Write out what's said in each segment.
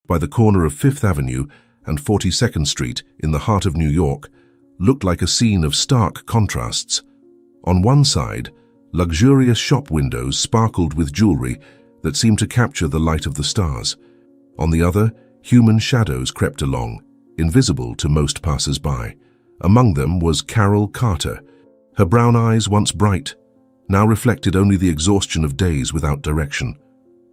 by the corner of 5th Avenue and 42nd Street in the heart of New York, looked like a scene of stark contrasts. On one side, luxurious shop windows sparkled with jewelry that seemed to capture the light of the stars. On the other, human shadows crept along, invisible to most passers-by. Among them was Carol Carter. Her brown eyes, once bright, now reflected only the exhaustion of days without direction.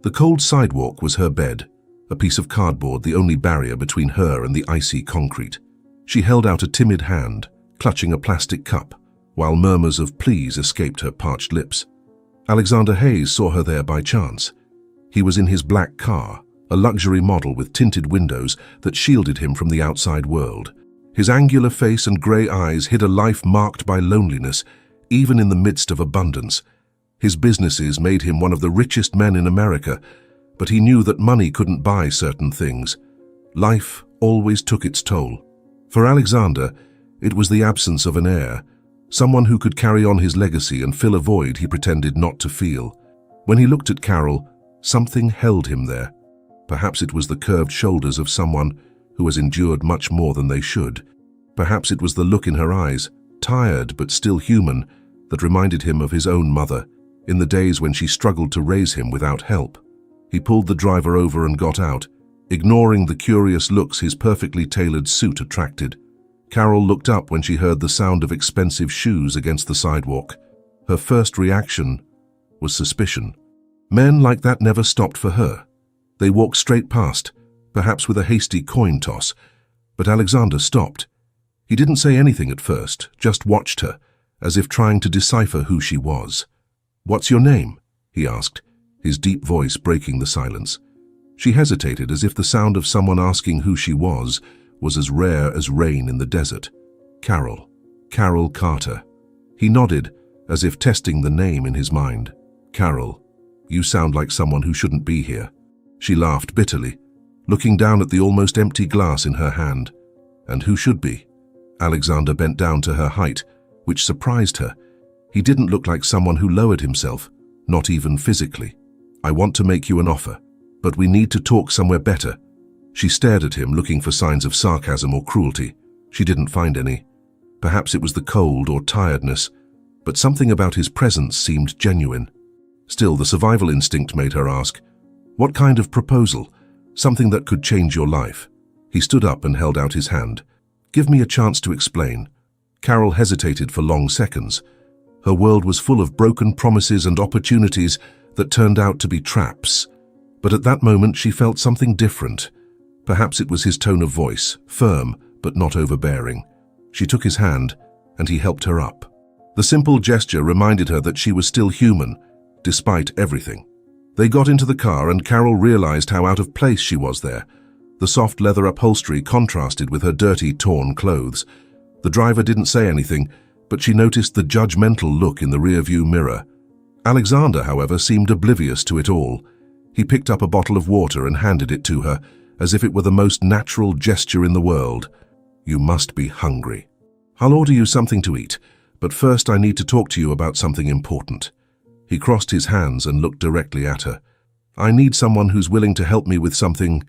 The cold sidewalk was her bed, a piece of cardboard the only barrier between her and the icy concrete. She held out a timid hand, clutching a plastic cup, while murmurs of please escaped her parched lips. Alexander Hayes saw her there by chance. He was in his black car, a luxury model with tinted windows that shielded him from the outside world. His angular face and grey eyes hid a life marked by loneliness, even in the midst of abundance. His businesses made him one of the richest men in America, but he knew that money couldn't buy certain things. Life always took its toll. For Alexander, it was the absence of an heir, someone who could carry on his legacy and fill a void he pretended not to feel. When he looked at Carol, something held him there. Perhaps it was the curved shoulders of someone who has endured much more than they should. Perhaps it was the look in her eyes, tired but still human, that reminded him of his own mother, in the days when she struggled to raise him without help. He pulled the driver over and got out, ignoring the curious looks his perfectly tailored suit attracted. Carol looked up when she heard the sound of expensive shoes against the sidewalk. Her first reaction was suspicion. Men like that never stopped for her. They walked straight past, perhaps with a hasty coin toss, but Alexander stopped. He didn't say anything at first, just watched her, as if trying to decipher who she was. "What's your name?" he asked, his deep voice breaking the silence. She hesitated, as if the sound of someone asking who she was as rare as rain in the desert. Carol. Carol Carter. He nodded, as if testing the name in his mind. "Carol, you sound like someone who shouldn't be here." She laughed bitterly, looking down at the almost empty glass in her hand. "And who should be?" Alexander bent down to her height, which surprised her. He didn't look like someone who lowered himself, not even physically. "I want to make you an offer, but we need to talk somewhere better." She stared at him, looking for signs of sarcasm or cruelty. She didn't find any. Perhaps it was the cold or tiredness, but something about his presence seemed genuine. Still, the survival instinct made her ask, "What kind of proposal? Something that could change your life?" He stood up and held out his hand. "Give me a chance to explain." Carol hesitated for long seconds. Her world was full of broken promises and opportunities that turned out to be traps. But at that moment she felt something different. Perhaps it was his tone of voice, firm but not overbearing. She took his hand, and he helped her up. The simple gesture reminded her that she was still human, despite everything. They got into the car, and Carol realized how out of place she was there. The soft leather upholstery contrasted with her dirty, torn clothes. The driver didn't say anything, but she noticed the judgmental look in the rearview mirror. Alexander, however, seemed oblivious to it all. He picked up a bottle of water and handed it to her, as if it were the most natural gesture in the world. "You must be hungry. I'll order you something to eat, but first I need to talk to you about something important." He crossed his hands and looked directly at her. "I need someone who's willing to help me with something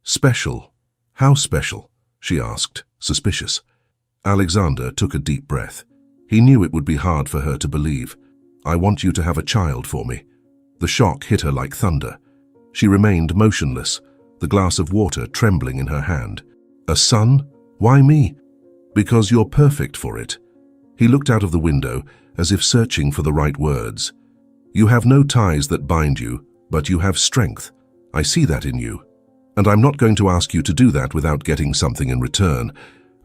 special." "How special?" she asked, suspicious. Alexander took a deep breath. He knew it would be hard for her to believe. "I want you to have a child for me." The shock hit her like thunder. She remained motionless, the glass of water trembling in her hand. "A son? Why me?" "Because you're perfect for it." He looked out of the window, as if searching for the right words. "You have no ties that bind you, but you have strength. I see that in you. And I'm not going to ask you to do that without getting something in return.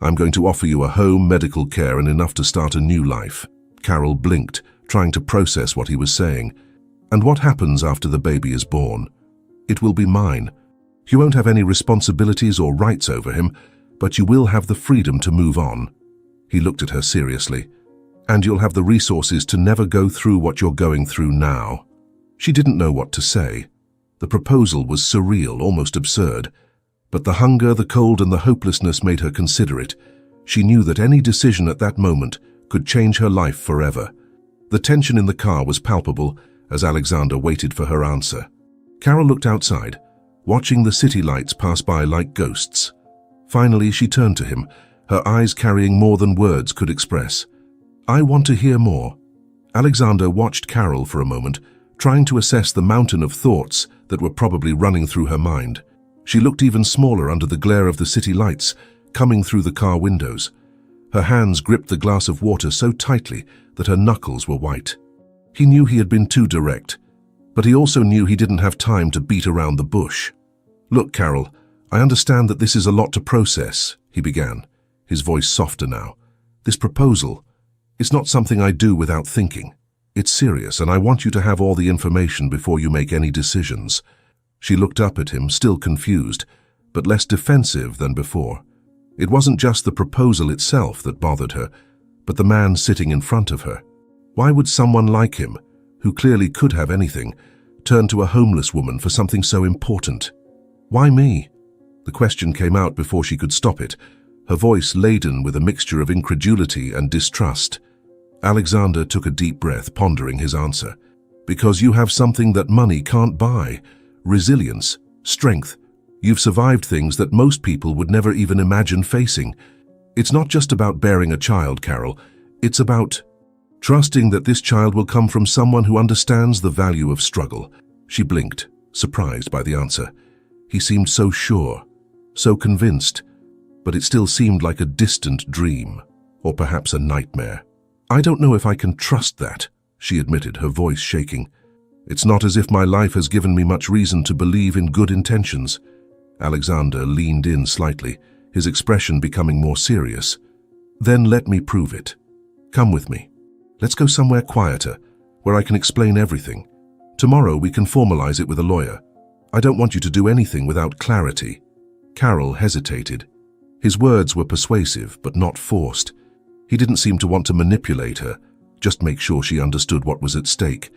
I'm going to offer you a home, medical care, and enough to start a new life." Carol blinked, trying to process what he was saying. "And what happens after the baby is born?" "It will be mine. You won't have any responsibilities or rights over him, but you will have the freedom to move on." He looked at her seriously. "And you'll have the resources to never go through what you're going through now." She didn't know what to say. The proposal was surreal, almost absurd. But the hunger, the cold, and the hopelessness made her consider it. She knew that any decision at that moment could change her life forever. The tension in the car was palpable as Alexander waited for her answer. Carol looked outside. watching the city lights pass by like ghosts. Finally, she turned to him, her eyes carrying more than words could express. "I want to hear more." Alexander watched Carol for a moment, trying to assess the mountain of thoughts that were probably running through her mind. She looked even smaller under the glare of the city lights, coming through the car windows. Her hands gripped the glass of water so tightly that her knuckles were white. He knew he had been too direct, but he also knew he didn't have time to beat around the bush. "Look, Carol, I understand that this is a lot to process," he began, his voice softer now. "This proposal, it's not something I do without thinking. It's serious, and I want you to have all the information before you make any decisions." She looked up at him, still confused, but less defensive than before. It wasn't just the proposal itself that bothered her, but the man sitting in front of her. Why would someone like him, who clearly could have anything, turn to a homeless woman for something so important? "Why me?" The question came out before she could stop it, her voice laden with a mixture of incredulity and distrust. Alexander took a deep breath, pondering his answer. "Because you have something that money can't buy. Resilience, strength. You've survived things that most people would never even imagine facing. It's not just about bearing a child, Carol. It's about trusting that this child will come from someone who understands the value of struggle." She blinked, surprised by the answer. He seemed so sure, so convinced, but it still seemed like a distant dream, or perhaps a nightmare. "I don't know if I can trust that," she admitted, her voice shaking. "It's not as if my life has given me much reason to believe in good intentions." Alexander leaned in slightly, his expression becoming more serious. "Then let me prove it. Come with me. Let's go somewhere quieter, where I can explain everything. Tomorrow we can formalize it with a lawyer. I don't want you to do anything without clarity." Carol hesitated. His words were persuasive, but not forced. He didn't seem to want to manipulate her, just make sure she understood what was at stake.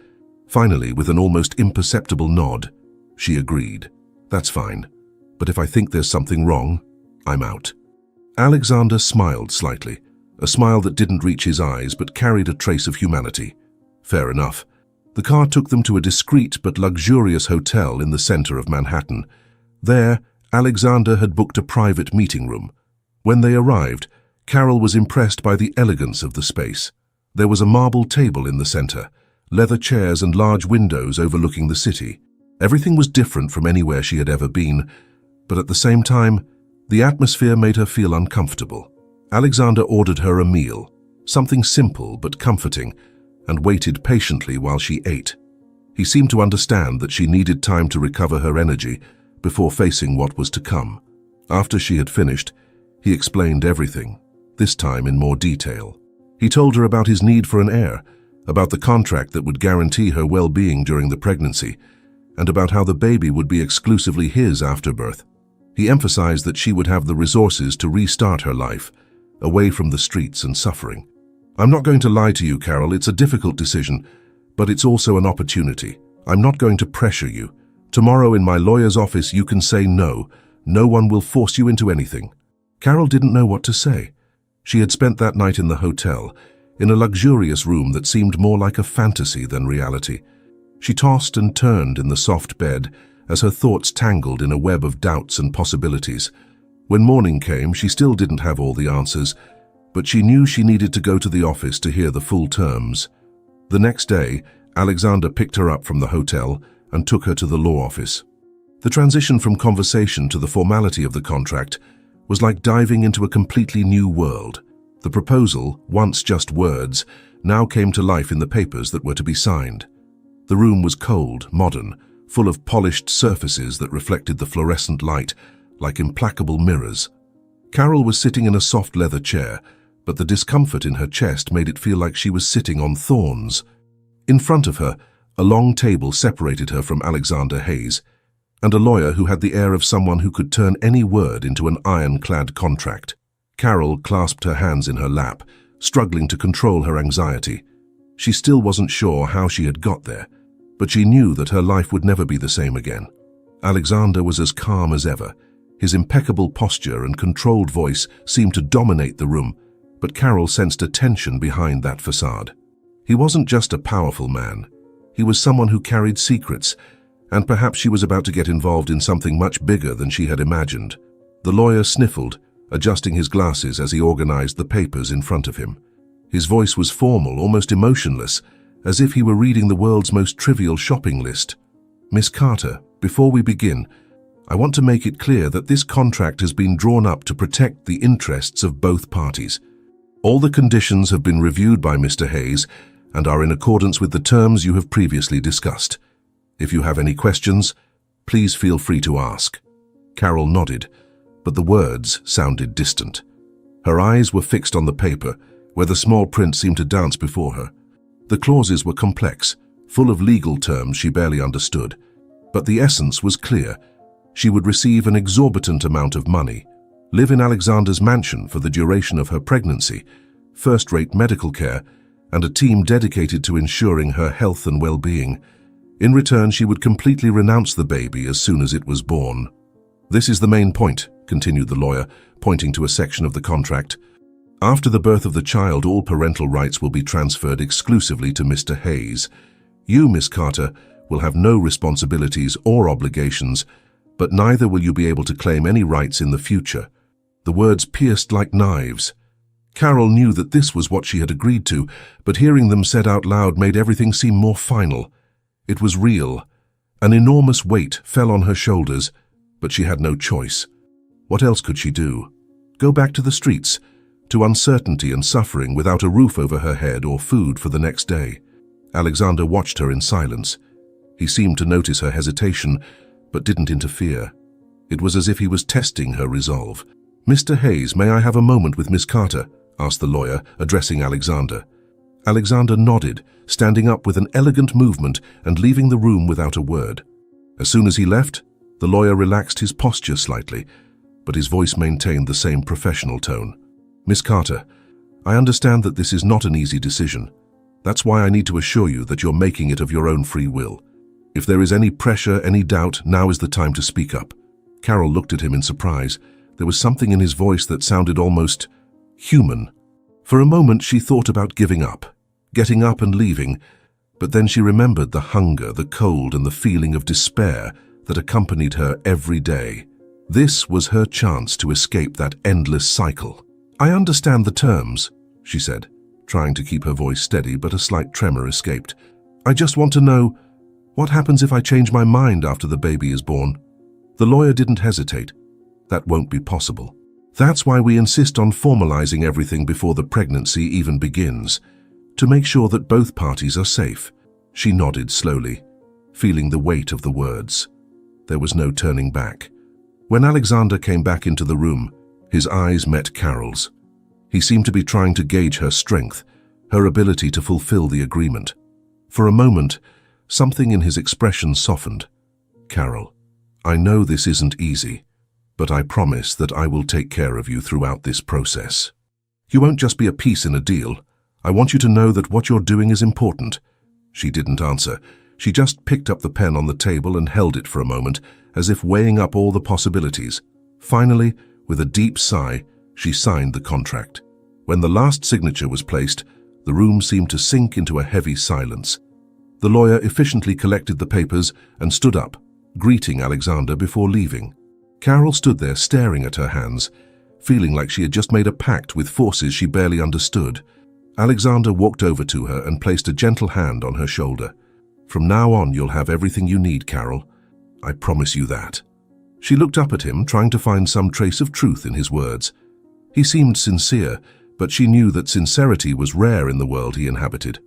Finally, with an almost imperceptible nod, she agreed. "That's fine. But if I think there's something wrong, I'm out." Alexander smiled slightly, a smile that didn't reach his eyes but carried a trace of humanity. Fair enough. The car took them to a discreet but luxurious hotel in the center of Manhattan. There, Alexander had booked a private meeting room. When they arrived, Carol was impressed by the elegance of the space. There was a marble table in the center, leather chairs and large windows overlooking the city. Everything was different from anywhere she had ever been, but at the same time, the atmosphere made her feel uncomfortable. Alexander ordered her a meal, something simple but comforting, and waited patiently while she ate. He seemed to understand that she needed time to recover her energy before facing what was to come. After she had finished, he explained everything, this time in more detail. He told her about his need for an heir, about the contract that would guarantee her well-being during the pregnancy, and about how the baby would be exclusively his after birth. He emphasized that she would have the resources to restart her life, away from the streets and suffering. "I'm not going to lie to you, Carol, it's a difficult decision, but it's also an opportunity. I'm not going to pressure you. Tomorrow in my lawyer's office you can say no. No one will force you into anything." Carol didn't know what to say. She had spent that night in the hotel, in a luxurious room that seemed more like a fantasy than reality. She tossed and turned in the soft bed as her thoughts tangled in a web of doubts and possibilities. When morning came, she still didn't have all the answers, but she knew she needed to go to the office to hear the full terms. The next day, Alexander picked her up from the hotel and took her to the law office. The transition from conversation to the formality of the contract was like diving into a completely new world. The proposal, once just words, now came to life in the papers that were to be signed. The room was cold, modern, full of polished surfaces that reflected the fluorescent light like implacable mirrors. Carol was sitting in a soft leather chair, but the discomfort in her chest made it feel like she was sitting on thorns. In front of her, a long table separated her from Alexander Hayes, and a lawyer who had the air of someone who could turn any word into an ironclad contract. Carol clasped her hands in her lap, struggling to control her anxiety. She still wasn't sure how she had got there, but she knew that her life would never be the same again. Alexander was as calm as ever. His impeccable posture and controlled voice seemed to dominate the room, but Carol sensed a tension behind that facade. He wasn't just a powerful man. He was someone who carried secrets, and perhaps she was about to get involved in something much bigger than she had imagined. The lawyer sniffled, adjusting his glasses as he organized the papers in front of him. His voice was formal, almost emotionless, as if he were reading the world's most trivial shopping list. "Miss Carter, before we begin, I want to make it clear that this contract has been drawn up to protect the interests of both parties. All the conditions have been reviewed by Mr. Hayes and are in accordance with the terms you have previously discussed. If you have any questions, please feel free to ask." Carol nodded, but the words sounded distant. Her eyes were fixed on the paper, where the small print seemed to dance before her. The clauses were complex, full of legal terms she barely understood, but the essence was clear. She would receive an exorbitant amount of money, live in Alexander's mansion for the duration of her pregnancy, first-rate medical care, and a team dedicated to ensuring her health and well-being. In return, she would completely renounce the baby as soon as it was born. "This is the main point," continued the lawyer, pointing to a section of the contract. "After the birth of the child, all parental rights will be transferred exclusively to Mr. Hayes. You, Miss Carter, will have no responsibilities or obligations, but neither will you be able to claim any rights in the future." The words pierced like knives. Carol knew that this was what she had agreed to, but hearing them said out loud made everything seem more final. It was real. An enormous weight fell on her shoulders, but she had no choice. What else could she do? Go back to the streets, to uncertainty and suffering without a roof over her head or food for the next day? Alexander watched her in silence. He seemed to notice her hesitation, but didn't interfere. It was as if he was testing her resolve. "Mr. Hayes, may I have a moment with Miss Carter?" asked the lawyer, addressing Alexander. Alexander nodded, standing up with an elegant movement and leaving the room without a word. As soon as he left, the lawyer relaxed his posture slightly, but his voice maintained the same professional tone. "Miss Carter, I understand that this is not an easy decision. That's why I need to assure you that you're making it of your own free will. If there is any pressure, any doubt, now is the time to speak up." Carol looked at him in surprise. There was something in his voice that sounded almost human. For a moment she thought about giving up, getting up and leaving, but then she remembered the hunger, the cold, and the feeling of despair that accompanied her every day. This was her chance to escape that endless cycle. "I understand the terms," she said, trying to keep her voice steady, but a slight tremor escaped. "I just want to know, what happens if I change my mind after the baby is born?" The lawyer didn't hesitate. "That won't be possible. That's why we insist on formalizing everything before the pregnancy even begins, to make sure that both parties are safe." She nodded slowly, feeling the weight of the words. There was no turning back. When Alexander came back into the room, his eyes met Carol's. He seemed to be trying to gauge her strength, her ability to fulfill the agreement. For a moment, something in his expression softened. "Carol, I know this isn't easy, but I promise that I will take care of you throughout this process. You won't just be a piece in a deal. I want you to know that what you're doing is important." She didn't answer. She just picked up the pen on the table and held it for a moment, as if weighing up all the possibilities. Finally, with a deep sigh, she signed the contract. When the last signature was placed, the room seemed to sink into a heavy silence. The lawyer efficiently collected the papers and stood up, greeting Alexander before leaving. Carol stood there staring at her hands, feeling like she had just made a pact with forces she barely understood. Alexander walked over to her and placed a gentle hand on her shoulder. "From now on, you'll have everything you need, Carol. I promise you that." She looked up at him, trying to find some trace of truth in his words. He seemed sincere, but she knew that sincerity was rare in the world he inhabited.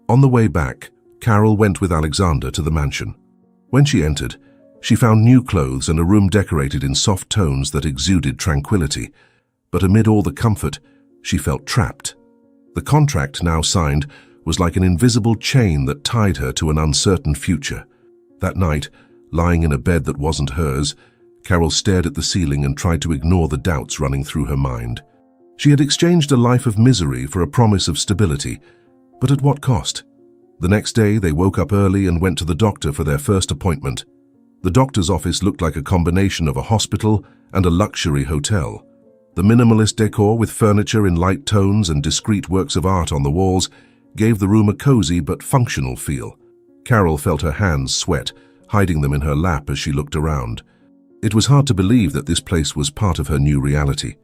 On the way back, Carol went with Alexander to the mansion. When she entered, she found new clothes and a room decorated in soft tones that exuded tranquility. But amid all the comfort, she felt trapped. The contract, now signed, was like an invisible chain that tied her to an uncertain future. That night, lying in a bed that wasn't hers, Carol stared at the ceiling and tried to ignore the doubts running through her mind. She had exchanged a life of misery for a promise of stability, but at what cost? The next day, they woke up early and went to the doctor for their first appointment. The doctor's office looked like a combination of a hospital and a luxury hotel. The minimalist decor with furniture in light tones and discreet works of art on the walls gave the room a cozy but functional feel. Carol felt her hands sweat, hiding them in her lap as she looked around. It was hard to believe that this place was part of her new reality.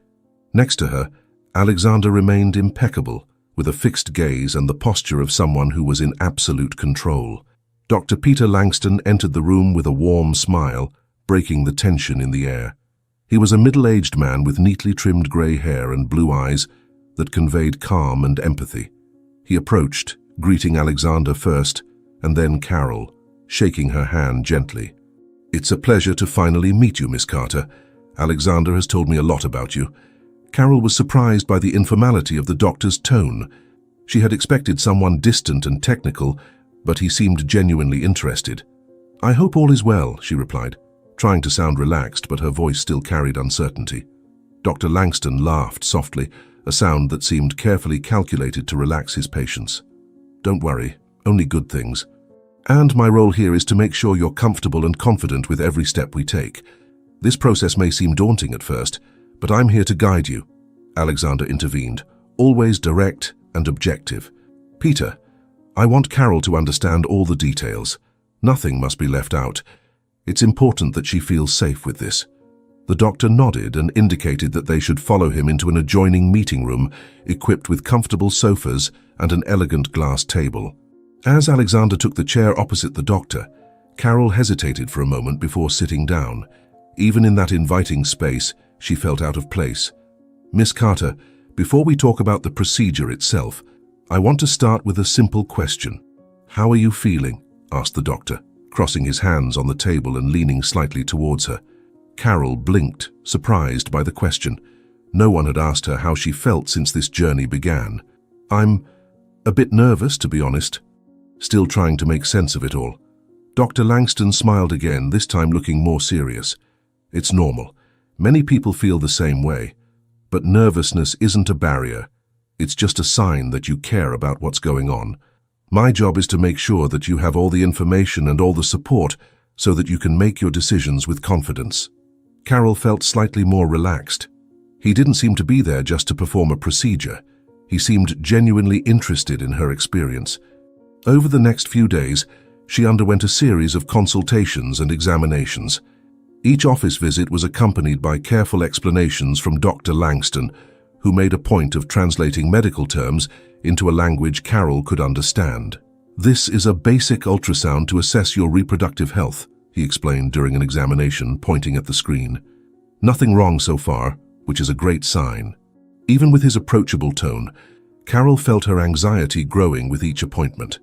Next to her, Alexander remained impeccable, with a fixed gaze and the posture of someone who was in absolute control. Dr. Peter Langston entered the room with a warm smile, breaking the tension in the air. He was a middle-aged man with neatly trimmed grey hair and blue eyes that conveyed calm and empathy. He approached, greeting Alexander first, and then Carol, shaking her hand gently. "It's a pleasure to finally meet you, Miss Carter. Alexander has told me a lot about you." Carol was surprised by the informality of the doctor's tone. She had expected someone distant and technical, but he seemed genuinely interested. "I hope all is well," she replied, trying to sound relaxed, but her voice still carried uncertainty. Dr. Langston laughed softly, a sound that seemed carefully calculated to relax his patients. "Don't worry, only good things. And my role here is to make sure you're comfortable and confident with every step we take. This process may seem daunting at first, but I'm here to guide you," Alexander intervened, always direct and objective. "Peter, I want Carol to understand all the details. Nothing must be left out. It's important that she feels safe with this." The doctor nodded and indicated that they should follow him into an adjoining meeting room equipped with comfortable sofas and an elegant glass table. As Alexander took the chair opposite the doctor, Carol hesitated for a moment before sitting down. Even in that inviting space, she felt out of place. "Miss Carter, before we talk about the procedure itself, I want to start with a simple question. How are you feeling?" asked the doctor, crossing his hands on the table and leaning slightly towards her. Carol blinked, surprised by the question. No one had asked her how she felt since this journey began. "I'm a bit nervous, to be honest." Still trying to make sense of it all. Dr. Langston smiled again, this time looking more serious. "It's normal. Many people feel the same way. But nervousness isn't a barrier. It's just a sign that you care about what's going on. My job is to make sure that you have all the information and all the support so that you can make your decisions with confidence." Carol felt slightly more relaxed. He didn't seem to be there just to perform a procedure. He seemed genuinely interested in her experience. Over the next few days, she underwent a series of consultations and examinations. Each office visit was accompanied by careful explanations from Dr. Langston, who made a point of translating medical terms into a language Carol could understand. "This is a basic ultrasound to assess your reproductive health," he explained during an examination, pointing at the screen. "Nothing wrong so far, which is a great sign." Even with his approachable tone, Carol felt her anxiety growing with each appointment.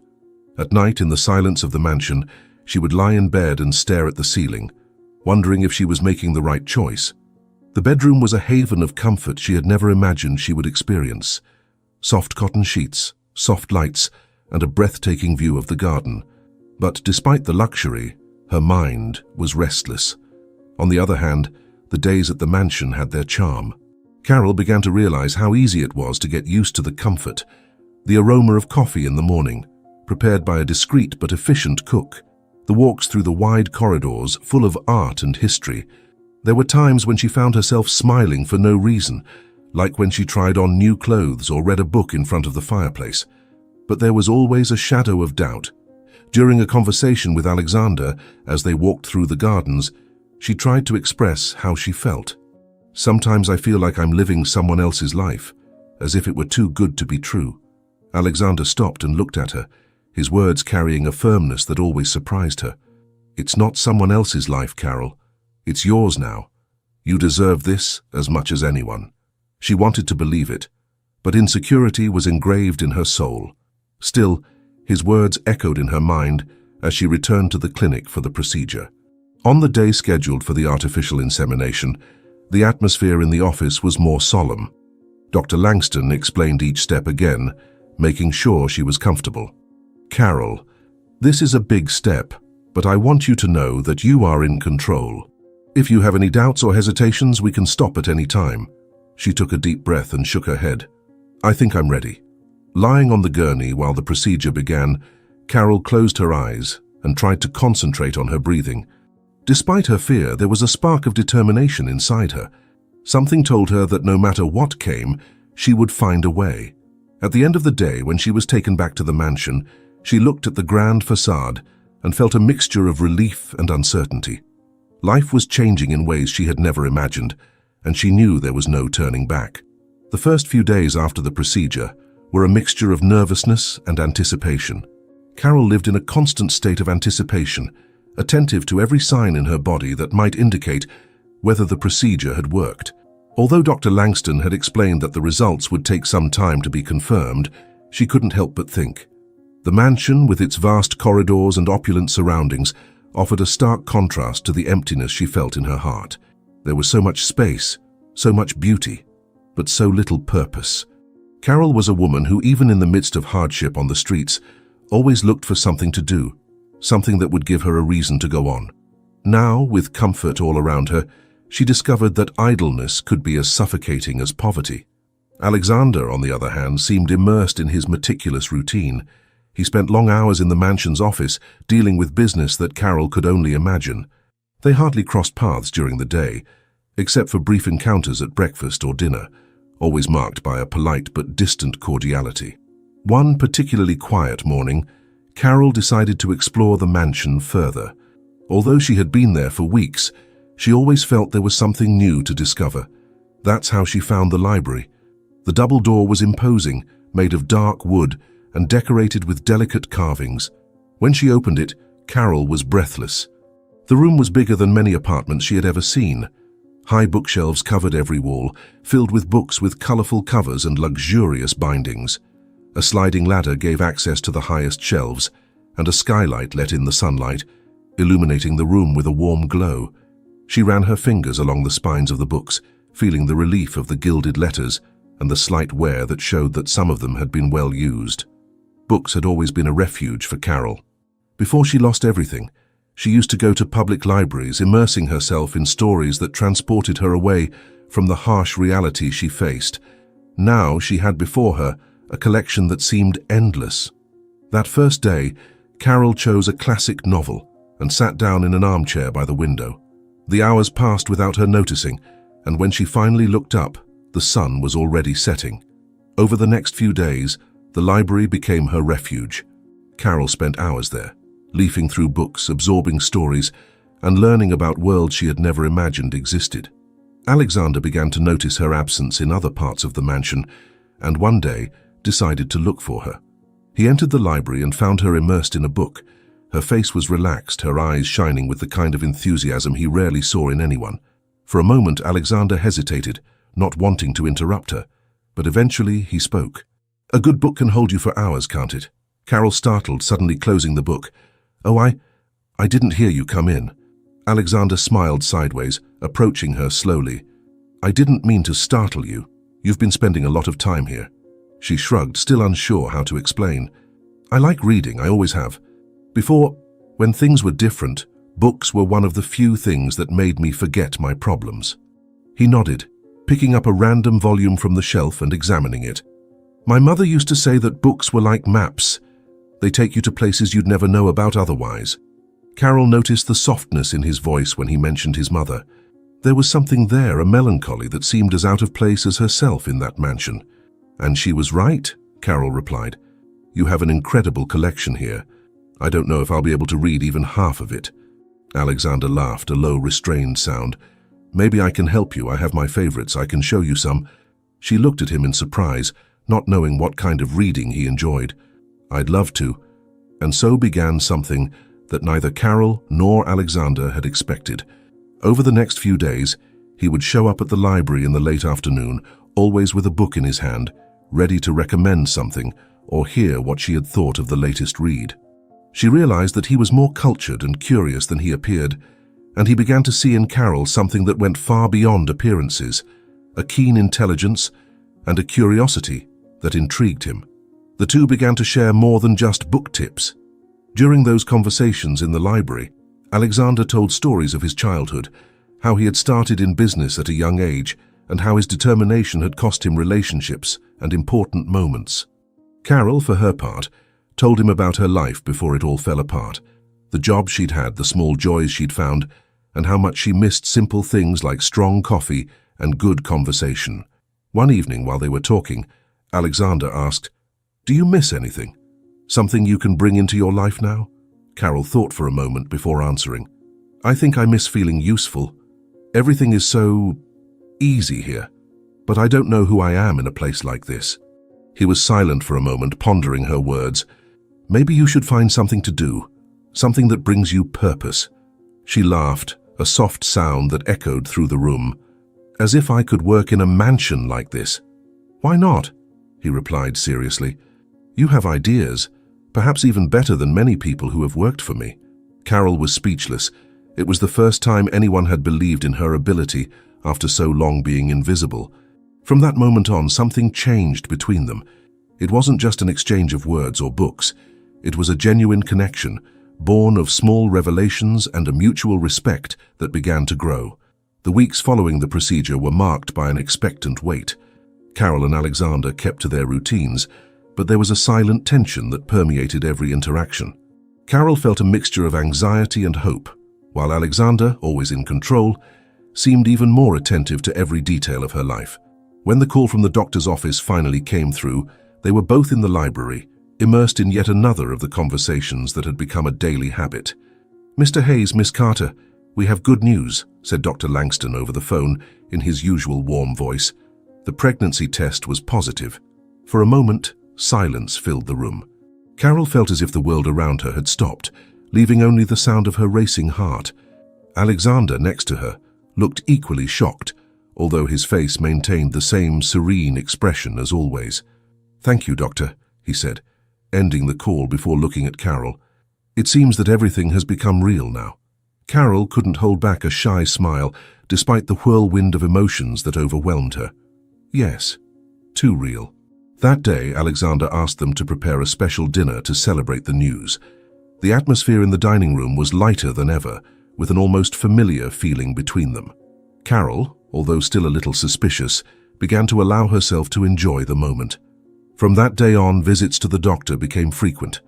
At night, in the silence of the mansion, she would lie in bed and stare at the ceiling, wondering if she was making the right choice. The bedroom was a haven of comfort she had never imagined she would experience. Soft cotton sheets, soft lights, and a breathtaking view of the garden. But despite the luxury, her mind was restless. On the other hand, the days at the mansion had their charm. Carol began to realize how easy it was to get used to the comfort. The aroma of coffee in the morning, prepared by a discreet but efficient cook. The walks through the wide corridors full of art and history. There were times when she found herself smiling for no reason, like when she tried on new clothes or read a book in front of the fireplace. But there was always a shadow of doubt. During a conversation with Alexander, as they walked through the gardens, she tried to express how she felt. "Sometimes I feel like I'm living someone else's life, as if it were too good to be true." Alexander stopped and looked at her, his words carrying a firmness that always surprised her. "It's not someone else's life, Carol. It's yours now. You deserve this as much as anyone." She wanted to believe it, but insecurity was engraved in her soul. Still, his words echoed in her mind as she returned to the clinic for the procedure. On the day scheduled for the artificial insemination, the atmosphere in the office was more solemn. Dr. Langston explained each step again, making sure she was comfortable. "Carol, this is a big step, but I want you to know that you are in control. If you have any doubts or hesitations, we can stop at any time." She took a deep breath and shook her head. "I think I'm ready." Lying on the gurney while the procedure began, Carol closed her eyes and tried to concentrate on her breathing. Despite her fear, there was a spark of determination inside her. Something told her that no matter what came, she would find a way. At the end of the day, when she was taken back to the mansion, she looked at the grand facade and felt a mixture of relief and uncertainty. Life was changing in ways she had never imagined, and she knew there was no turning back. The first few days after the procedure were a mixture of nervousness and anticipation. Carol lived in a constant state of anticipation, attentive to every sign in her body that might indicate whether the procedure had worked. Although Dr. Langston had explained that the results would take some time to be confirmed, she couldn't help but think. The mansion, with its vast corridors and opulent surroundings, offered a stark contrast to the emptiness she felt in her heart. There was so much space, so much beauty, but so little purpose. Carol was a woman who, even in the midst of hardship on the streets, always looked for something to do, something that would give her a reason to go on. Now, with comfort all around her, she discovered that idleness could be as suffocating as poverty. Alexander, on the other hand, seemed immersed in his meticulous routine. He spent long hours in the mansion's office, dealing with business that Carol could only imagine. They hardly crossed paths during the day, except for brief encounters at breakfast or dinner, always marked by a polite but distant cordiality. One particularly quiet morning, Carol decided to explore the mansion further. Although she had been there for weeks, she always felt there was something new to discover. That's how she found the library. The double door was imposing, made of dark wood and decorated with delicate carvings. When she opened it, Carol was breathless. The room was bigger than many apartments she had ever seen. High bookshelves covered every wall, filled with books with colorful covers and luxurious bindings. A sliding ladder gave access to the highest shelves, and a skylight let in the sunlight, illuminating the room with a warm glow. She ran her fingers along the spines of the books, feeling the relief of the gilded letters and the slight wear that showed that some of them had been well used. Books had always been a refuge for Carol. Before she lost everything, she used to go to public libraries, immersing herself in stories that transported her away from the harsh reality she faced. Now she had before her a collection that seemed endless. That first day, Carol chose a classic novel and sat down in an armchair by the window. The hours passed without her noticing, and when she finally looked up, the sun was already setting. Over the next few days, the library became her refuge. Carol spent hours there, leafing through books, absorbing stories, and learning about worlds she had never imagined existed. Alexander began to notice her absence in other parts of the mansion, and one day decided to look for her. He entered the library and found her immersed in a book. Her face was relaxed, her eyes shining with the kind of enthusiasm he rarely saw in anyone. For a moment, Alexander hesitated, not wanting to interrupt her, but eventually he spoke. "A good book can hold you for hours, can't it?" Carol startled, suddenly closing the book. "Oh, I didn't hear you come in." Alexander smiled sideways, approaching her slowly. "I didn't mean to startle you. You've been spending a lot of time here." She shrugged, still unsure how to explain. "I like reading, I always have. Before, when things were different, books were one of the few things that made me forget my problems." He nodded, picking up a random volume from the shelf and examining it. "My mother used to say that books were like maps. They take you to places you'd never know about otherwise." Carol noticed the softness in his voice when he mentioned his mother. There was something there, a melancholy that seemed as out of place as herself in that mansion. "And she was right," Carol replied. "You have an incredible collection here. I don't know if I'll be able to read even half of it." Alexander laughed, a low, restrained sound. "Maybe I can help you. I have my favorites. I can show you some." She looked at him in surprise, not knowing what kind of reading he enjoyed. "I'd love to." And so began something that neither Carol nor Alexander had expected. Over the next few days, he would show up at the library in the late afternoon, always with a book in his hand, ready to recommend something or hear what she had thought of the latest read. She realized that he was more cultured and curious than he appeared, and he began to see in Carol something that went far beyond appearances, a keen intelligence and a curiosity that intrigued him. The two began to share more than just book tips. During those conversations in the library, Alexander told stories of his childhood, how he had started in business at a young age, and how his determination had cost him relationships and important moments. Carol, for her part, told him about her life before it all fell apart, the job she'd had, the small joys she'd found, and how much she missed simple things like strong coffee and good conversation. One evening while they were talking, Alexander asked, "Do you miss anything? Something you can bring into your life now?" Carol thought for a moment before answering. I think I miss feeling useful. Everything is so easy here, but I don't know who I am in a place like this. He was silent for a moment, pondering her words. Maybe you should find something to do, something that brings you purpose. She laughed, a soft sound that echoed through the room. As if I could work in a mansion like this. Why not? He replied seriously. You have ideas, perhaps even better than many people who have worked for me. Carol was speechless. It was the first time anyone had believed in her ability after so long being invisible. From that moment on, something changed between them. It wasn't just an exchange of words or books. It was a genuine connection, born of small revelations and a mutual respect that began to grow. The weeks following the procedure were marked by an expectant wait. Carol and Alexander kept to their routines, but there was a silent tension that permeated every interaction. Carol felt a mixture of anxiety and hope, while Alexander, always in control, seemed even more attentive to every detail of her life. When the call from the doctor's office finally came through, they were both in the library, immersed in yet another of the conversations that had become a daily habit. Mr. Hayes, Miss Carter, we have good news, said Dr. Langston over the phone in his usual warm voice. The pregnancy test was positive. For a moment, silence filled the room. Carol felt as if the world around her had stopped, leaving only the sound of her racing heart. Alexander, next to her, looked equally shocked, although his face maintained the same serene expression as always. Thank you, Doctor, he said, ending the call before looking at Carol. It seems that everything has become real now. Carol couldn't hold back a shy smile, despite the whirlwind of emotions that overwhelmed her. Yes, too real. That day, Alexander asked them to prepare a special dinner to celebrate the news. The atmosphere in the dining room was lighter than ever, with an almost familiar feeling between them. Carol, although still a little suspicious, began to allow herself to enjoy the moment. From that day on, visits to the doctor became frequent.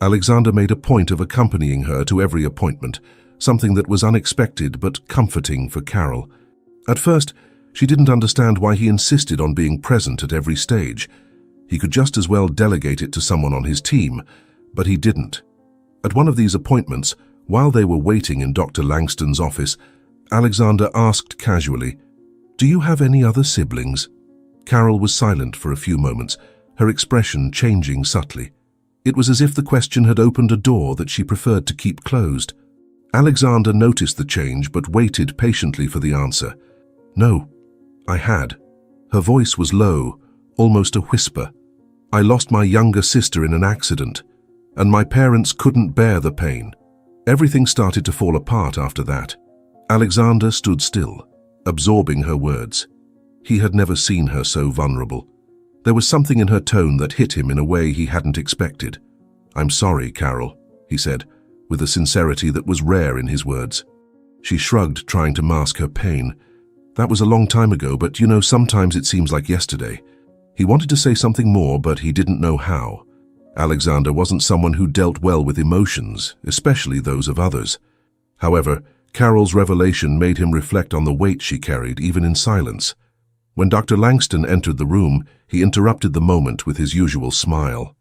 Alexander made a point of accompanying her to every appointment, something that was unexpected but comforting for Carol. At first, she didn't understand why he insisted on being present at every stage. He could just as well delegate it to someone on his team, but he didn't. At one of these appointments, while they were waiting in Dr. Langston's office, Alexander asked casually, "Do you have any other siblings?" Carol was silent for a few moments, her expression changing subtly. It was as if the question had opened a door that she preferred to keep closed. Alexander noticed the change but waited patiently for the answer. "No, I had." Her voice was low, almost a whisper. "I lost my younger sister in an accident, and my parents couldn't bear the pain." Everything started to fall apart after that. Alexander stood still, absorbing her words. He had never seen her so vulnerable. There was something in her tone that hit him in a way he hadn't expected. "I'm sorry, Carol," he said, with a sincerity that was rare in his words. She shrugged, trying to mask her pain. "That was a long time ago, but sometimes it seems like yesterday." He wanted to say something more, but he didn't know how. Alexander wasn't someone who dealt well with emotions, especially those of others. However, Carol's revelation made him reflect on the weight she carried, even in silence. When Dr. Langston entered the room, he interrupted the moment with his usual smile.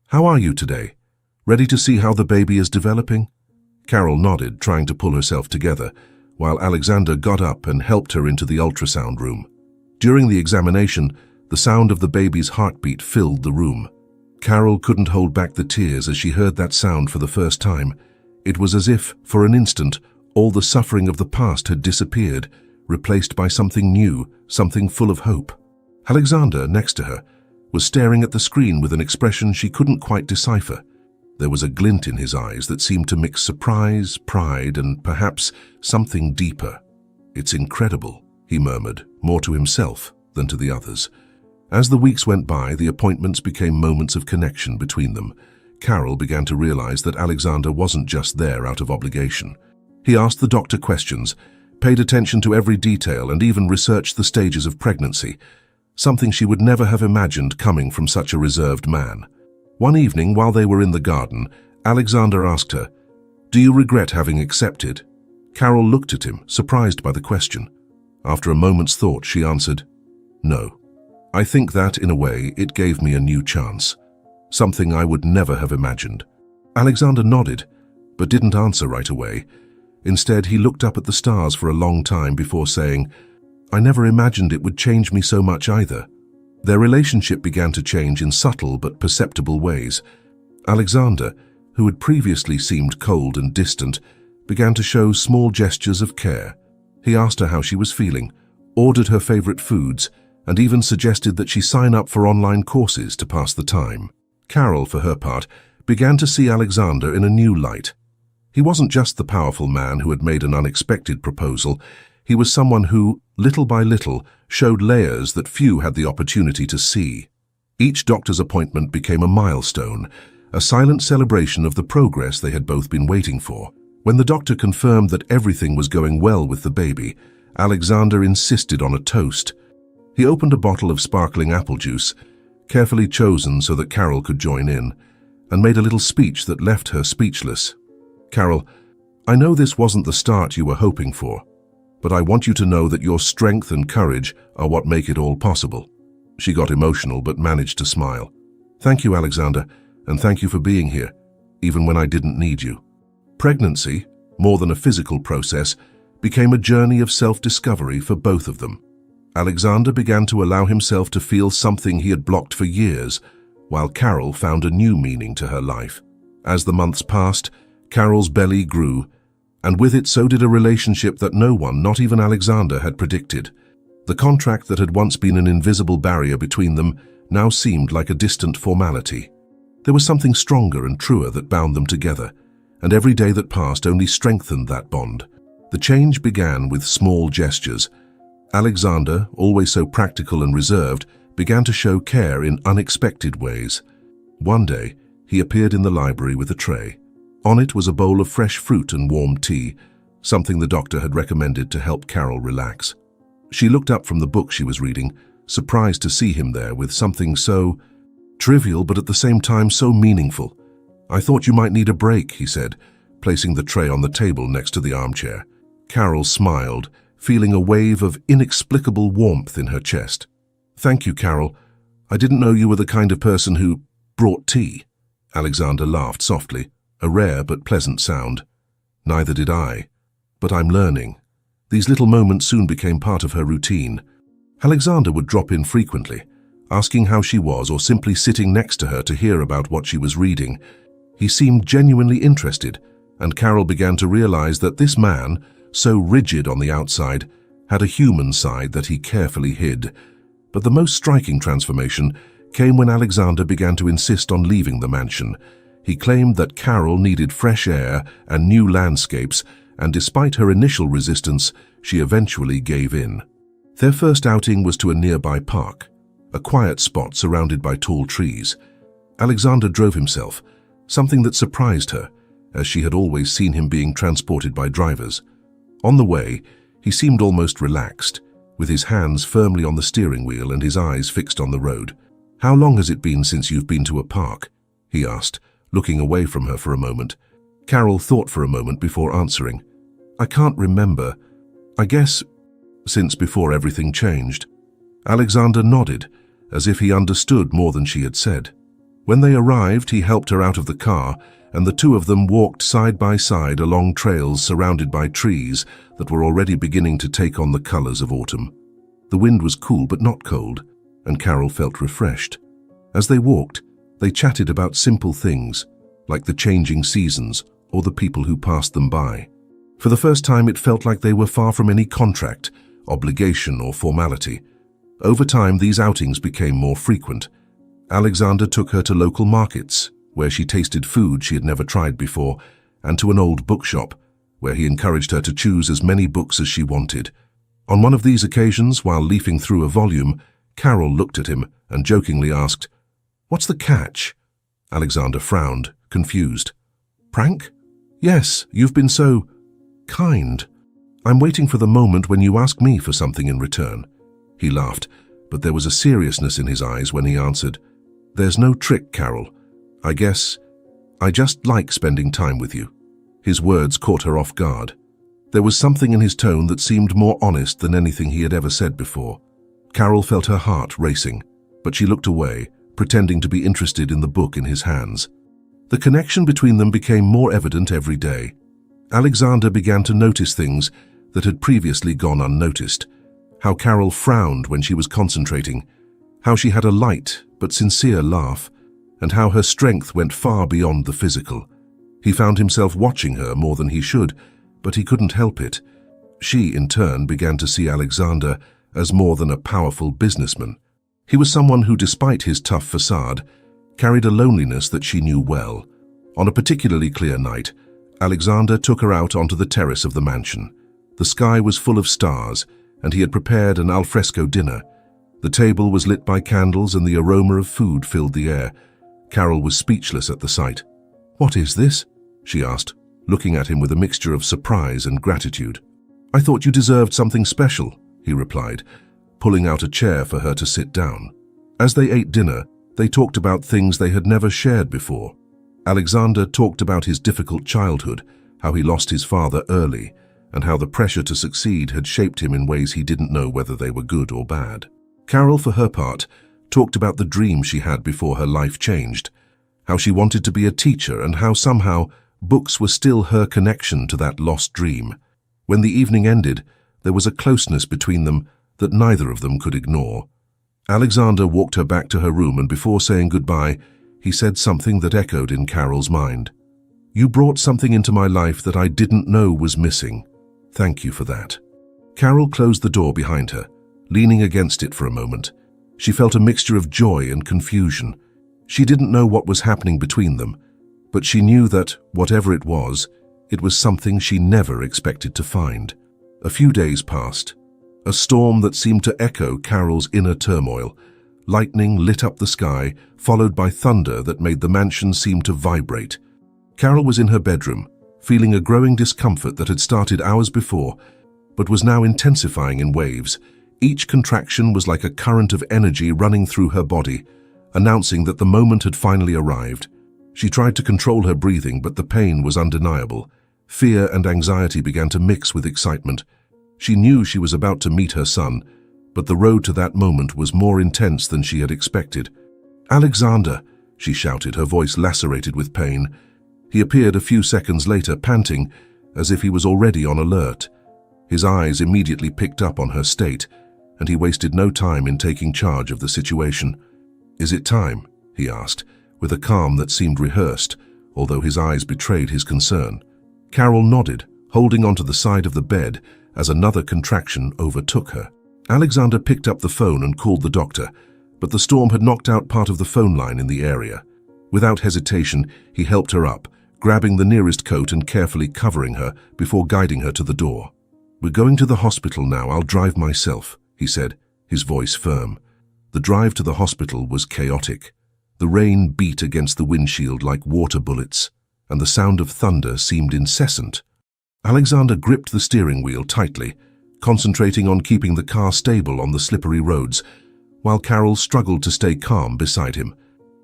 "How are you today? Ready to see how the baby is developing?" Carol nodded, trying to pull herself together, while Alexander got up and helped her into the ultrasound room. During the examination, the sound of the baby's heartbeat filled the room. Carol couldn't hold back the tears as she heard that sound for the first time. It was as if, for an instant, all the suffering of the past had disappeared, replaced by something new, something full of hope. Alexander, next to her, was staring at the screen with an expression she couldn't quite decipher. There was a glint in his eyes that seemed to mix surprise, pride, and perhaps something deeper. "It's incredible," he murmured, more to himself than to the others. As the weeks went by, the appointments became moments of connection between them. Carol began to realize that Alexander wasn't just there out of obligation. He asked the doctor questions, paid attention to every detail, and even researched the stages of pregnancy, something she would never have imagined coming from such a reserved man. One evening, while they were in the garden, Alexander asked her, "Do you regret having accepted?" Carol looked at him, surprised by the question. After a moment's thought, she answered, "No. I think that, in a way, it gave me a new chance. Something I would never have imagined." Alexander nodded. but didn't answer right away. Instead, he looked up at the stars for a long time before saying, "I never imagined it would change me so much either." Their relationship began to change in subtle but perceptible ways. Alexander, who had previously seemed cold and distant, began to show small gestures of care. He asked her how she was feeling, ordered her favorite foods, and even suggested that she sign up for online courses to pass the time. Carol, for her part, began to see Alexander in a new light. He wasn't just the powerful man who had made an unexpected proposal. He was someone who, little by little, showed layers that few had the opportunity to see. Each doctor's appointment became a milestone, a silent celebration of the progress they had both been waiting for. When the doctor confirmed that everything was going well with the baby, Alexander insisted on a toast. He opened a bottle of sparkling apple juice, carefully chosen so that Carol could join in, and made a little speech that left her speechless. "Carol, I know this wasn't the start you were hoping for, but I want you to know that your strength and courage are what make it all possible." She got emotional but managed to smile. "Thank you, Alexander, and thank you for being here, even when I didn't need you." Pregnancy, more than a physical process, became a journey of self-discovery for both of them. Alexander began to allow himself to feel something he had blocked for years, while Carol found a new meaning to her life. As the months passed, Carol's belly grew, and with it so did a relationship that no one, not even Alexander, had predicted. The contract that had once been an invisible barrier between them now seemed like a distant formality. There was something stronger and truer that bound them together, and every day that passed only strengthened that bond. The change began with small gestures. Alexander, always so practical and reserved, began to show care in unexpected ways. One day, he appeared in the library with a tray. On it was a bowl of fresh fruit and warm tea, something the doctor had recommended to help Carol relax. She looked up from the book she was reading, surprised to see him there with something so trivial but at the same time so meaningful. "I thought you might need a break," he said, placing the tray on the table next to the armchair. Carol smiled, feeling a wave of inexplicable warmth in her chest. "Thank you, Carol. I didn't know you were the kind of person who brought tea." Alexander laughed softly, a rare but pleasant sound. "Neither did I. But I'm learning." These little moments soon became part of her routine. Alexander would drop in frequently, asking how she was or simply sitting next to her to hear about what she was reading. He seemed genuinely interested, and Carol began to realize that this man, so rigid on the outside, had a human side that he carefully hid. But the most striking transformation came when Alexander began to insist on leaving the mansion. He claimed that Carol needed fresh air and new landscapes, and despite her initial resistance, she eventually gave in. Their first outing was to a nearby park, a quiet spot surrounded by tall trees. Alexander drove himself, something that surprised her, as she had always seen him being transported by drivers. On the way, he seemed almost relaxed, with his hands firmly on the steering wheel and his eyes fixed on the road. "How long has it been since you've been to a park?" he asked, looking away from her for a moment. Carol thought for a moment before answering. "I can't remember. I guess since before everything changed." Alexander nodded, as if he understood more than she had said. When they arrived, he helped her out of the car, and the two of them walked side by side along trails surrounded by trees that were already beginning to take on the colors of autumn. The wind was cool but not cold, and Carol felt refreshed. As they walked, they chatted about simple things, like the changing seasons or the people who passed them by. For the first time, it felt like they were far from any contract, obligation, or formality. Over time, these outings became more frequent. Alexander took her to local markets, where she tasted food she had never tried before, and to an old bookshop, where he encouraged her to choose as many books as she wanted. On one of these occasions, while leafing through a volume, Carol looked at him and jokingly asked, "What's the catch?" Alexander frowned, confused. "Prank? Yes, you've been so kind. I'm waiting for the moment when you ask me for something in return." He laughed, but there was a seriousness in his eyes when he answered, "There's no trick, Carol. I guess I just like spending time with you." His words caught her off guard. There was something in his tone that seemed more honest than anything he had ever said before. Carol felt her heart racing, but she looked away, pretending to be interested in the book in his hands. The connection between them became more evident every day. Alexander began to notice things that had previously gone unnoticed. How Carol frowned when she was concentrating, how she had a light but sincere laugh, and how her strength went far beyond the physical. He found himself watching her more than he should, but he couldn't help it. She, in turn, began to see Alexander as more than a powerful businessman. He was someone who, despite his tough facade, carried a loneliness that she knew well. On a particularly clear night, Alexander took her out onto the terrace of the mansion. The sky was full of stars, and he had prepared an alfresco dinner. The table was lit by candles and the aroma of food filled the air. Carol was speechless at the sight. "What is this?" she asked, looking at him with a mixture of surprise and gratitude. "I thought you deserved something special," he replied, pulling out a chair for her to sit down. As they ate dinner, they talked about things they had never shared before. Alexander talked about his difficult childhood, how he lost his father early, and how the pressure to succeed had shaped him in ways he didn't know whether they were good or bad. Carol, for her part, talked about the dream she had before her life changed, how she wanted to be a teacher and how somehow books were still her connection to that lost dream. When the evening ended, there was a closeness between them that neither of them could ignore. Alexander walked her back to her room, and before saying goodbye, he said something that echoed in Carol's mind. "You brought something into my life that I didn't know was missing. Thank you for that." Carol closed the door behind her, leaning against it for a moment. She felt a mixture of joy and confusion. She didn't know what was happening between them, but she knew that, whatever it was something she never expected to find. A few days passed. A storm that seemed to echo Carol's inner turmoil. Lightning lit up the sky, followed by thunder that made the mansion seem to vibrate. Carol was in her bedroom, feeling a growing discomfort that had started hours before, but was now intensifying in waves. Each contraction was like a current of energy running through her body, announcing that the moment had finally arrived. She tried to control her breathing, but the pain was undeniable. Fear and anxiety began to mix with excitement. She knew she was about to meet her son, but the road to that moment was more intense than she had expected. "Alexander," she shouted, her voice lacerated with pain. He appeared a few seconds later, panting, as if he was already on alert. His eyes immediately picked up on her state, and he wasted no time in taking charge of the situation. "Is it time?" he asked, with a calm that seemed rehearsed, although his eyes betrayed his concern. Carol nodded, holding onto the side of the bed as another contraction overtook her. Alexander picked up the phone and called the doctor, but the storm had knocked out part of the phone line in the area. Without hesitation, he helped her up, grabbing the nearest coat and carefully covering her before guiding her to the door. "We're going to the hospital now. I'll drive myself," he said, his voice firm. The drive to the hospital was chaotic. The rain beat against the windshield like water bullets, and the sound of thunder seemed incessant. Alexander gripped the steering wheel tightly, concentrating on keeping the car stable on the slippery roads, while Carol struggled to stay calm beside him.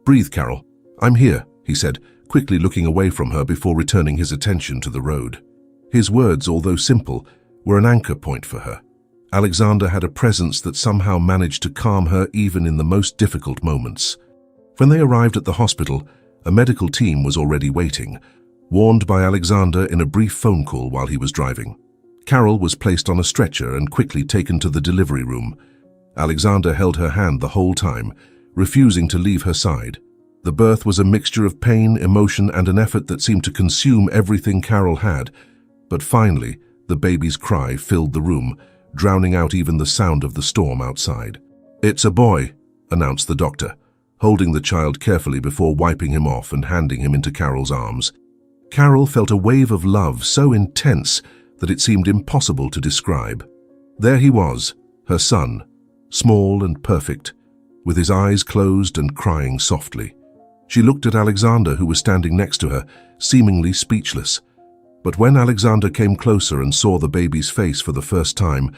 "Breathe, Carol. I'm here," he said, quickly looking away from her before returning his attention to the road. His words, although simple, were an anchor point for her. Alexander had a presence that somehow managed to calm her even in the most difficult moments. When they arrived at the hospital, a medical team was already waiting, warned by Alexander in a brief phone call while he was driving. Carol was placed on a stretcher and quickly taken to the delivery room. Alexander held her hand the whole time, refusing to leave her side. The birth was a mixture of pain, emotion, and an effort that seemed to consume everything Carol had. But finally, the baby's cry filled the room, drowning out even the sound of the storm outside. "It's a boy," announced the doctor, holding the child carefully before wiping him off and handing him into Carol's arms. Carol felt a wave of love so intense that it seemed impossible to describe. There he was, her son, small and perfect, with his eyes closed and crying softly. She looked at Alexander, who was standing next to her, seemingly speechless. But when Alexander came closer and saw the baby's face for the first time,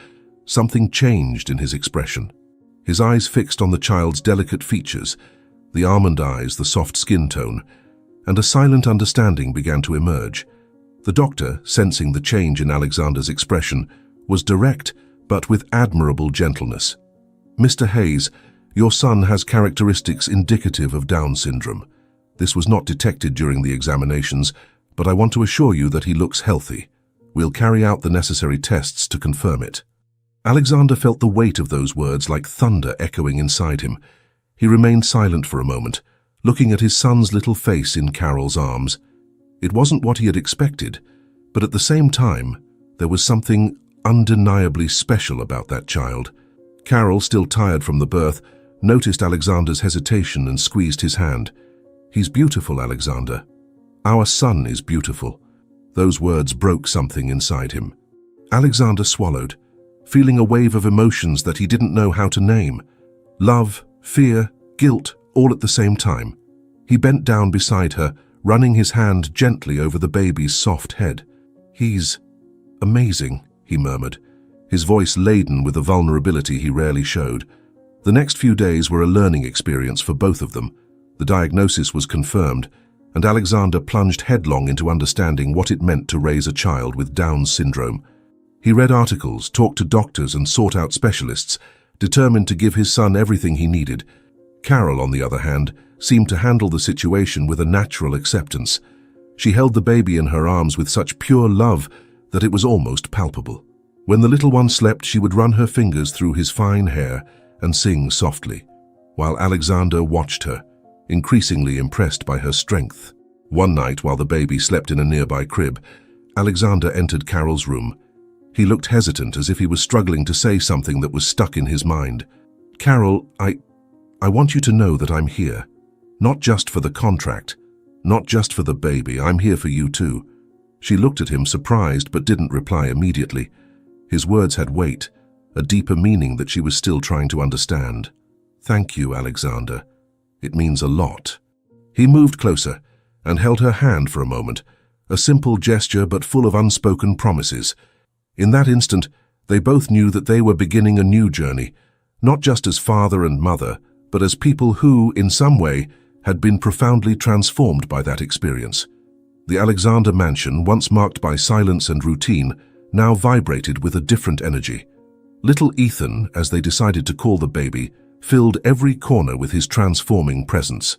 something changed in his expression. His eyes fixed on the child's delicate features, the almond eyes, the soft skin tone, and a silent understanding began to emerge. The doctor, sensing the change in Alexander's expression, was direct, but with admirable gentleness. "Mr. Hayes, your son has characteristics indicative of Down syndrome. This was not detected during the examinations, but I want to assure you that he looks healthy. We'll carry out the necessary tests to confirm it." Alexander felt the weight of those words like thunder echoing inside him. He remained silent for a moment, looking at his son's little face in Carol's arms. It wasn't what he had expected, but at the same time, there was something undeniably special about that child. Carol, still tired from the birth, noticed Alexander's hesitation and squeezed his hand. "He's beautiful, Alexander. Our son is beautiful." Those words broke something inside him. Alexander swallowed, feeling a wave of emotions that he didn't know how to name. Love, fear, guilt, all at the same time. He bent down beside her, running his hand gently over the baby's soft head. "He's amazing," he murmured, his voice laden with a vulnerability he rarely showed. The next few days were a learning experience for both of them. The diagnosis was confirmed, and Alexander plunged headlong into understanding what it meant to raise a child with Down syndrome. He read articles, talked to doctors, and sought out specialists, determined to give his son everything he needed. Carol, on the other hand, seemed to handle the situation with a natural acceptance. She held the baby in her arms with such pure love that it was almost palpable. When the little one slept, she would run her fingers through his fine hair and sing softly, while Alexander watched her, increasingly impressed by her strength. One night, while the baby slept in a nearby crib, Alexander entered Carol's room. He looked hesitant, as if he was struggling to say something that was stuck in his mind. "Carol, I want you to know that I'm here. Not just for the contract, not just for the baby, I'm here for you too." She looked at him, surprised, but didn't reply immediately. His words had weight, a deeper meaning that she was still trying to understand. "Thank you, Alexander. It means a lot." He moved closer and held her hand for a moment, a simple gesture but full of unspoken promises. In that instant, they both knew that they were beginning a new journey, not just as father and mother, but as people who, in some way, had been profoundly transformed by that experience. The Alexander mansion, once marked by silence and routine, now vibrated with a different energy. Little Ethan, as they decided to call the baby, filled every corner with his transforming presence.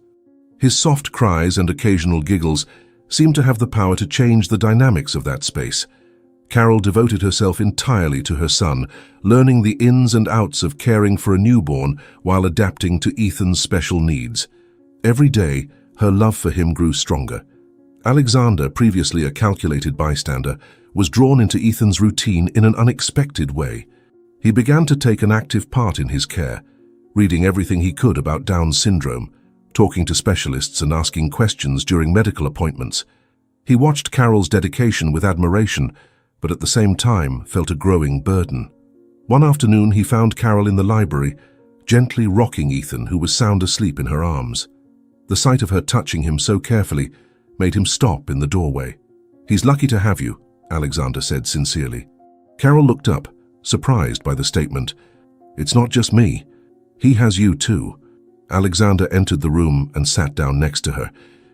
His soft cries and occasional giggles seemed to have the power to change the dynamics of that space. Carol devoted herself entirely to her son, learning the ins and outs of caring for a newborn while adapting to Ethan's special needs. Every day, her love for him grew stronger. Alexander, previously a calculated bystander, was drawn into Ethan's routine in an unexpected way. He began to take an active part in his care, reading everything he could about Down syndrome, talking to specialists and asking questions during medical appointments. He watched Carol's dedication with admiration, but at the same time felt a growing burden. One afternoon, he found Carol in the library, gently rocking Ethan, who was sound asleep in her arms. The sight of her touching him so carefully made him stop in the doorway. "He's lucky to have you," Alexander said sincerely. Carol looked up, surprised by the statement. "It's not just me. He has you too." Alexander entered the room and sat down next to her,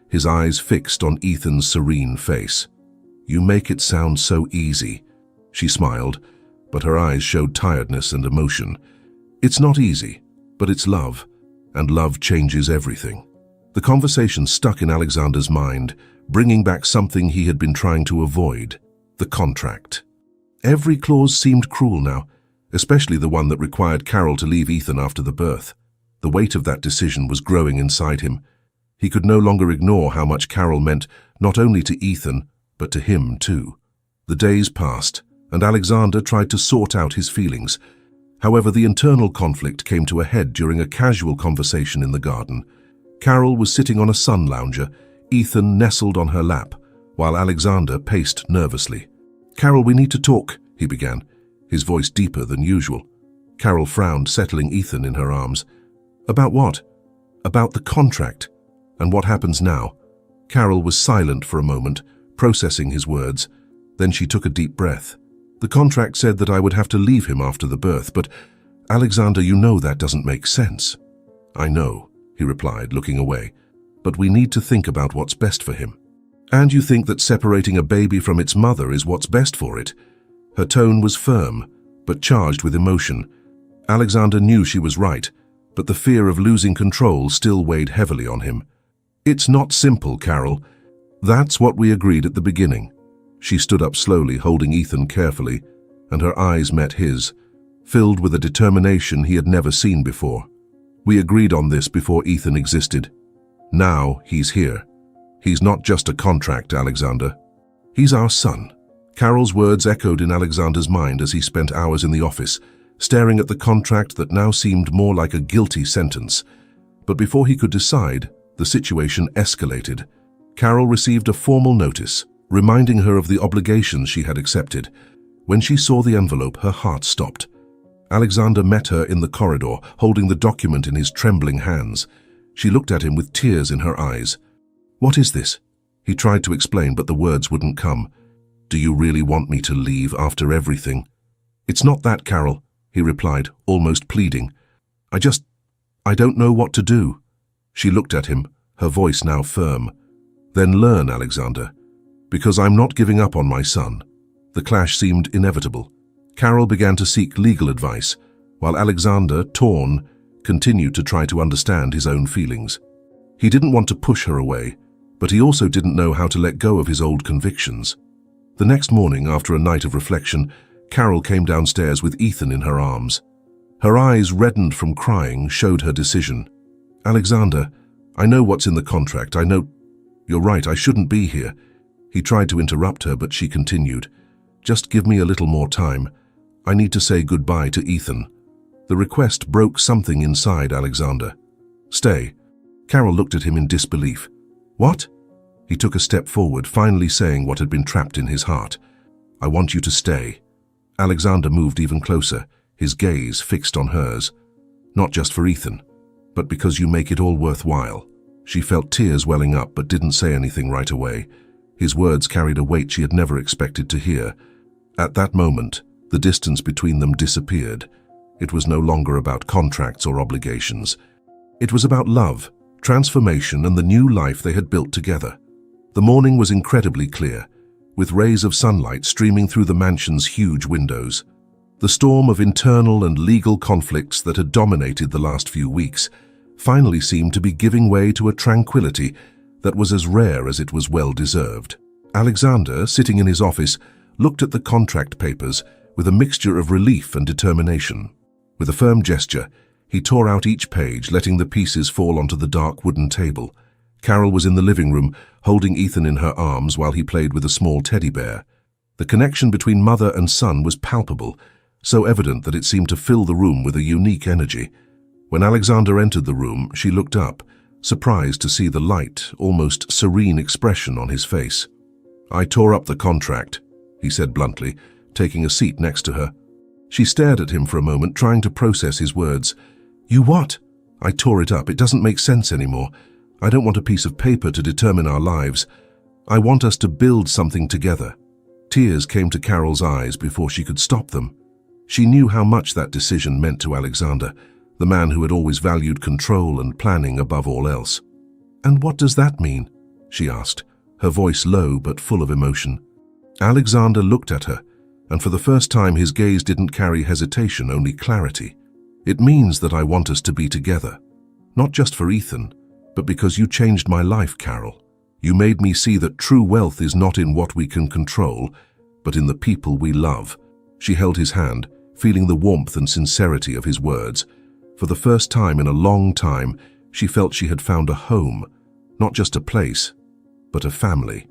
his eyes fixed on Ethan's serene face. "You make it sound so easy." She smiled, but her eyes showed tiredness and emotion. "It's not easy, but it's love, and love changes everything." The conversation stuck in Alexander's mind, bringing back something he had been trying to avoid: the contract. Every clause seemed cruel now, especially the one that required Carol to leave Ethan after the birth. The weight of that decision was growing inside him. He could no longer ignore how much Carol meant not only to Ethan, but to him too. The days passed, and Alexander tried to sort out his feelings. However, the internal conflict came to a head during a casual conversation in the garden. Carol was sitting on a sun lounger, Ethan nestled on her lap, while Alexander paced nervously. "Carol, we need to talk," he began, his voice deeper than usual. Carol frowned, settling Ethan in her arms. "About what?" "About the contract. And what happens now?" Carol was silent for a moment, processing his words. Then she took a deep breath. "The contract said that I would have to leave him after the birth, but Alexander, you know that doesn't make sense." "I know," he replied, looking away, "but we need to think about what's best for him." "And you think that separating a baby from its mother is what's best for it?" Her tone was firm, but charged with emotion. Alexander knew she was right, but the fear of losing control still weighed heavily on him. It's not simple, Carol. That's what we agreed at the beginning. She stood up slowly, holding Ethan carefully, and her eyes met his, filled with a determination he had never seen before. We agreed on this before Ethan existed. Now he's here. He's not just a contract, Alexander. He's our son. Carol's words echoed in Alexander's mind as he spent hours in the office, staring at the contract that now seemed more like a guilty sentence. But before he could decide, the situation escalated. Carol received a formal notice, reminding her of the obligations she had accepted. When she saw the envelope, her heart stopped. Alexander met her in the corridor, holding the document in his trembling hands. She looked at him with tears in her eyes. "What is this?" He tried to explain, but the words wouldn't come. "Do you really want me to leave after everything?" "It's not that, Carol," he replied, almost pleading. I don't know what to do." She looked at him, her voice now firm. "Then learn, Alexander, because I'm not giving up on my son." The clash seemed inevitable. Carol began to seek legal advice, while Alexander, torn, continued to try to understand his own feelings. He didn't want to push her away, but he also didn't know how to let go of his old convictions. The next morning, after a night of reflection, Carol came downstairs with Ethan in her arms. Her eyes, reddened from crying, showed her decision. "Alexander, I know what's in the contract. I know. You're right, I shouldn't be here." He tried to interrupt her, but she continued. "Just give me a little more time. I need to say goodbye to Ethan." The request broke something inside Alexander. "Stay." Carol looked at him in disbelief. "What?" He took a step forward, finally saying what had been trapped in his heart. "I want you to stay." Alexander moved even closer, his gaze fixed on hers. "Not just for Ethan, but because you make it all worthwhile." She felt tears welling up but didn't say anything right away. His words carried a weight she had never expected to hear. At that moment, the distance between them disappeared. It was no longer about contracts or obligations. It was about love, transformation, and the new life they had built together. The morning was incredibly clear, with rays of sunlight streaming through the mansion's huge windows. The storm of internal and legal conflicts that had dominated the last few weeks finally seemed to be giving way to a tranquility that was as rare as it was well-deserved. Alexander, sitting in his office, looked at the contract papers with a mixture of relief and determination. With a firm gesture, he tore out each page, letting the pieces fall onto the dark wooden table. Carol was in the living room, holding Ethan in her arms while he played with a small teddy bear. The connection between mother and son was palpable, so evident that it seemed to fill the room with a unique energy. When Alexander entered the room, she looked up, surprised to see the light, almost serene expression on his face. "I tore up the contract," he said bluntly, taking a seat next to her. She stared at him for a moment, trying to process his words. "You what?" "I tore it up. It doesn't make sense anymore. I don't want a piece of paper to determine our lives. I want us to build something together." Tears came to Carol's eyes before she could stop them. She knew how much that decision meant to Alexander, the man who had always valued control and planning above all else. "And what does that mean?" she asked, her voice low but full of emotion. Alexander looked at her, and for the first time his gaze didn't carry hesitation, only clarity. "It means that I want us to be together. Not just for Ethan, but because you changed my life, Carol. You made me see that true wealth is not in what we can control, but in the people we love." She held his hand, feeling the warmth and sincerity of his words. For the first time in a long time, she felt she had found a home, not just a place, but a family.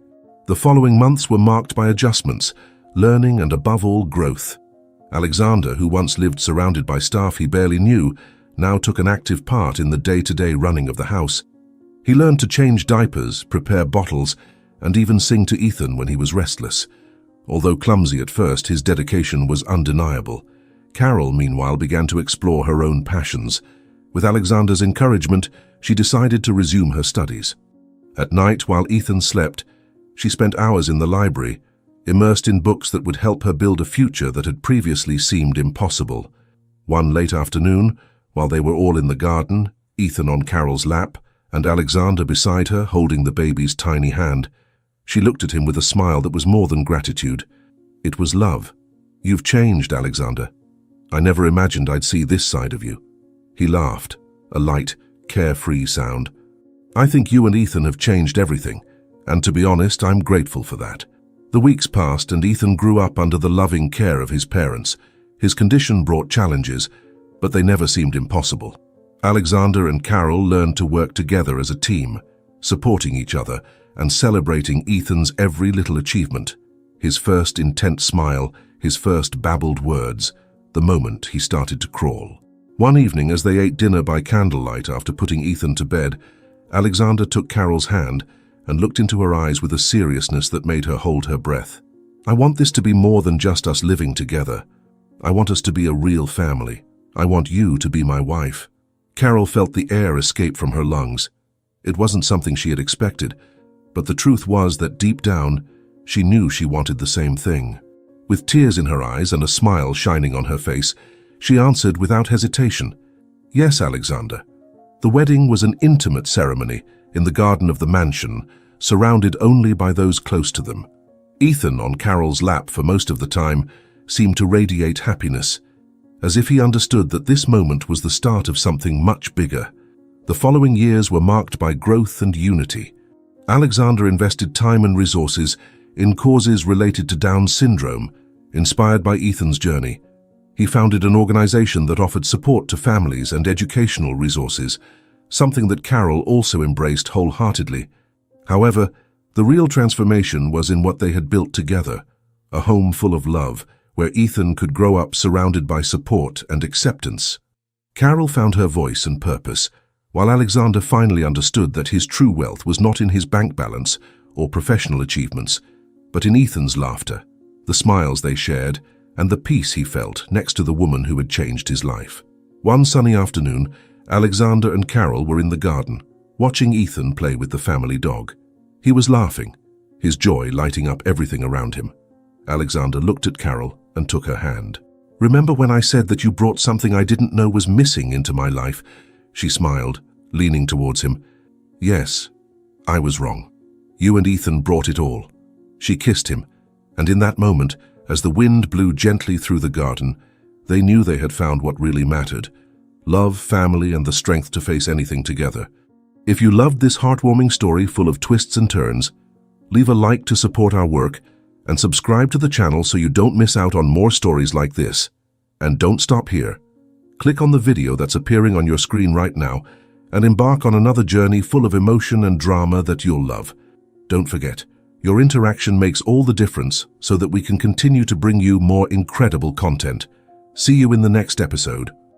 The following months were marked by adjustments, learning, and above all, growth. Alexander, who once lived surrounded by staff he barely knew, now took an active part in the day-to-day running of the house. He learned to change diapers, prepare bottles, and even sing to Ethan when he was restless. Although clumsy at first, his dedication was undeniable. Carol, meanwhile, began to explore her own passions. With Alexander's encouragement, she decided to resume her studies. At night, while Ethan slept, she spent hours in the library, immersed in books that would help her build a future that had previously seemed impossible. One late afternoon, while they were all in the garden, Ethan on Carol's lap, and Alexander beside her holding the baby's tiny hand, she looked at him with a smile that was more than gratitude. It was love. "You've changed, Alexander. I never imagined I'd see this side of you." He laughed, a light, carefree sound. I think you and Ethan have changed everything, and to be honest, I'm grateful for that. The weeks passed and Ethan grew up under the loving care of his parents. His condition brought challenges, but they never seemed impossible. Alexander and Carol learned to work together as a team, supporting each other and celebrating Ethan's every little achievement. His first intent smile, his first babbled words, the moment he started to crawl. One evening, as they ate dinner by candlelight after putting Ethan to bed, Alexander took Carol's hand and looked into her eyes with a seriousness that made her hold her breath. I want this to be more than just us living together. I want us to be a real family. I want you to be my wife. Carol felt the air escape from her lungs. It wasn't something she had expected, but the truth was that deep down, she knew she wanted the same thing. With tears in her eyes and a smile shining on her face, she answered without hesitation, "Yes, Alexander." The wedding was an intimate ceremony in the garden of the mansion, surrounded only by those close to them. Ethan, on Carol's lap for most of the time, seemed to radiate happiness, as if he understood that this moment was the start of something much bigger. The following years were marked by growth and unity. Alexander invested time and resources in causes related to Down syndrome, inspired by Ethan's journey. He founded an organization that offered support to families and educational resources, something that Carol also embraced wholeheartedly. However, the real transformation was in what they had built together, a home full of love, where Ethan could grow up surrounded by support and acceptance. Carol found her voice and purpose, while Alexander finally understood that his true wealth was not in his bank balance or professional achievements, but in Ethan's laughter, the smiles they shared, and the peace he felt next to the woman who had changed his life. One sunny afternoon, Alexander and Carol were in the garden, watching Ethan play with the family dog. He was laughing, his joy lighting up everything around him. Alexander looked at Carol and took her hand. "Remember when I said that you brought something I didn't know was missing into my life?" She smiled, leaning towards him. "Yes, I was wrong. You and Ethan brought it all." She kissed him, and in that moment, as the wind blew gently through the garden, they knew they had found what really mattered: love, family, and the strength to face anything together. If you loved this heartwarming story full of twists and turns, leave a like to support our work and subscribe to the channel so you don't miss out on more stories like this. And don't stop here. Click on the video that's appearing on your screen right now and embark on another journey full of emotion and drama that you'll love. Don't forget, your interaction makes all the difference so that we can continue to bring you more incredible content. See you in the next episode.